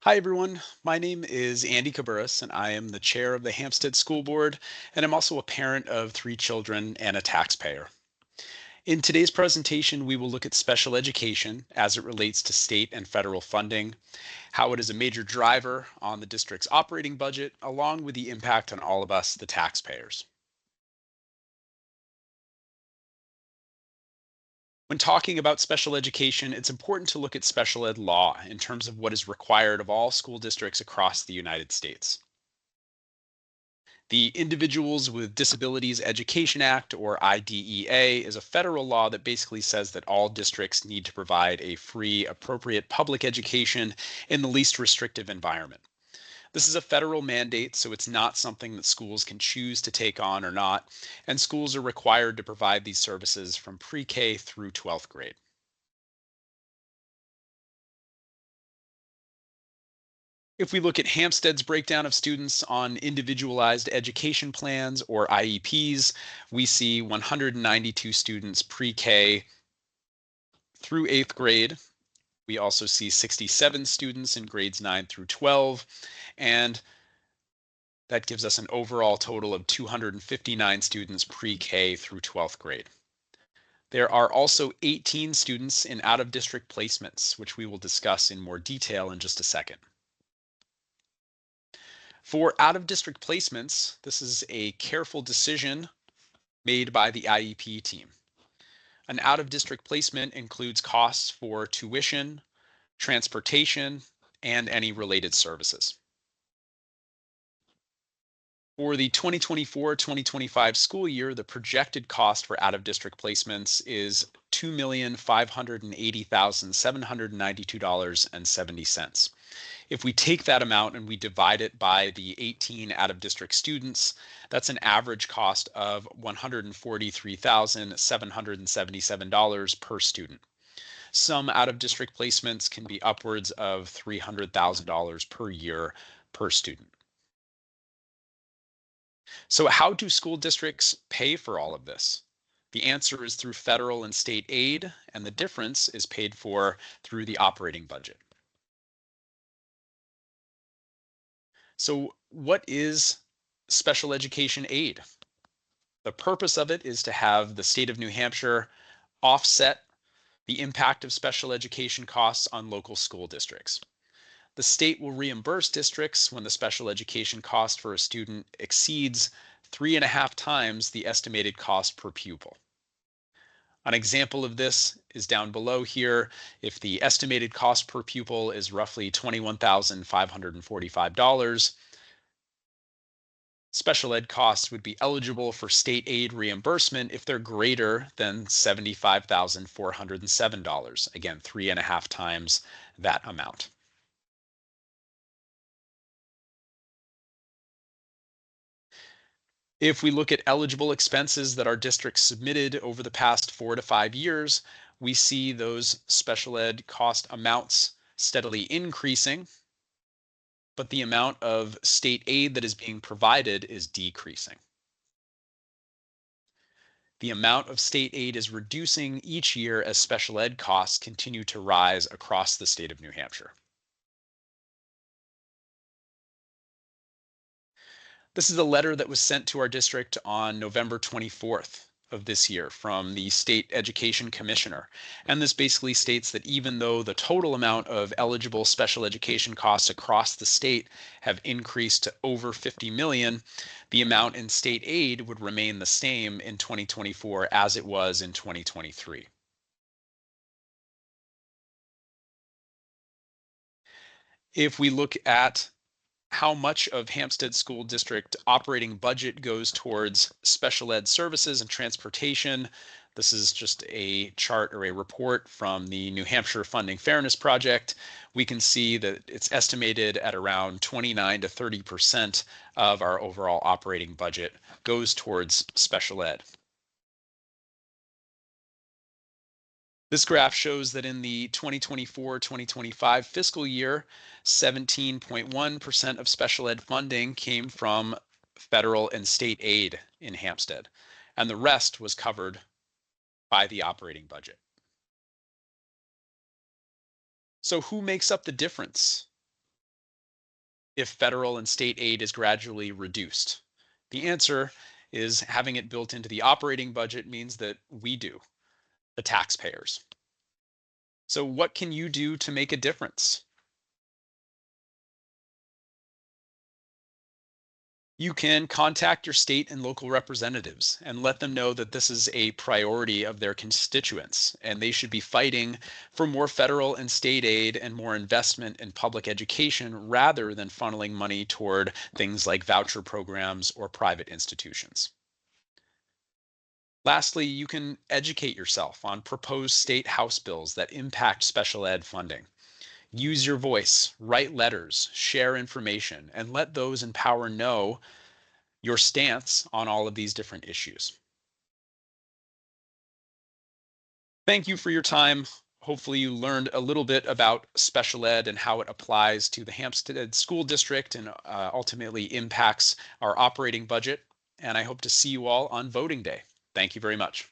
Hi, everyone. My name is Andy Kiburis, and I am the chair of the Hampstead School Board, and I'm also a parent of three children and a taxpayer. In today's presentation, we will look at special education as it relates to state and federal funding, how it is a major driver on the district's operating budget, along with the impact on all of us, the taxpayers. When talking about special education, it's important to look at special ed law in terms of what is required of all school districts across the United States. The Individuals with Disabilities Education Act, or IDEA, is a federal law that basically says that all districts need to provide a free, appropriate public education in the least restrictive environment. This is a federal mandate, so it's not something that schools can choose to take on or not, and schools are required to provide these services from pre K through 12th grade. If we look at Hampstead's breakdown of students on individualized education plans or IEPs, we see 192 students pre K through eighth grade. We also see 67 students in grades 9 through 12, and that gives us an overall total of 259 students pre K through 12th grade. There are also 18 students in out of district placements, which we will discuss in more detail in just a second. For out of district placements, this is a careful decision made by the IEP team. An out of district placement includes costs for tuition, transportation, and any related services. For the 2024-2025 school year, the projected cost for out of district placements is $2,580,792.70. If we take that amount and we divide it by the 18 out of district students, that's an average cost of $143,777 per student. Some out of district placements can be upwards of $300,000 per year per student. So, how do school districts pay for all of this? The answer is through federal and state aid, and the difference is paid for through the operating budget. So, what is special education aid? The purpose of it is to have the state of New Hampshire offset the impact of special education costs on local school districts. The state will reimburse districts when the special education cost for a student exceeds 3.5 times the estimated cost per pupil. An example of this is down below here. If the estimated cost per pupil is roughly $21,545, special ed costs would be eligible for state aid reimbursement if they're greater than $75,407. Again, 3.5 times that amount. If we look at eligible expenses that our district submitted over the past 4 to 5 years, we see those special ed cost amounts steadily increasing, but the amount of state aid that is being provided is decreasing. The amount of state aid is reducing each year as special ed costs continue to rise across the state of New Hampshire. This is a letter that was sent to our district on November 24th of this year from the state education commissioner. And this basically states that even though the total amount of eligible special education costs across the state have increased to over 50 million, the amount in state aid would remain the same in 2024 as it was in 2023. If we look at how much of Hampstead School District operating budget goes towards special ed services and transportation. This is just a chart or a report from the New Hampshire Funding Fairness Project. We can see that it's estimated at around 29 to 30% of our overall operating budget goes towards special ed. This graph shows that in the 2024-2025 fiscal year, 17.1% of special ed funding came from federal and state aid in Hampstead, and the rest was covered by the operating budget. So who makes up the difference? if federal and state aid is gradually reduced? The answer is having it built into the operating budget means that we do, the taxpayers. So, what can you do to make a difference? You can contact your state and local representatives and let them know that this is a priority of their constituents and they should be fighting for more federal and state aid and more investment in public education rather than funneling money toward things like voucher programs or private institutions. Lastly, you can educate yourself on proposed state House bills that impact special ed funding. Use your voice, write letters, share information, and let those in power know your stance on all of these different issues. Thank you for your time. Hopefully, you learned a little bit about special ed and how it applies to the Hampstead School District and ultimately impacts our operating budget. And I hope to see you all on voting day. Thank you very much.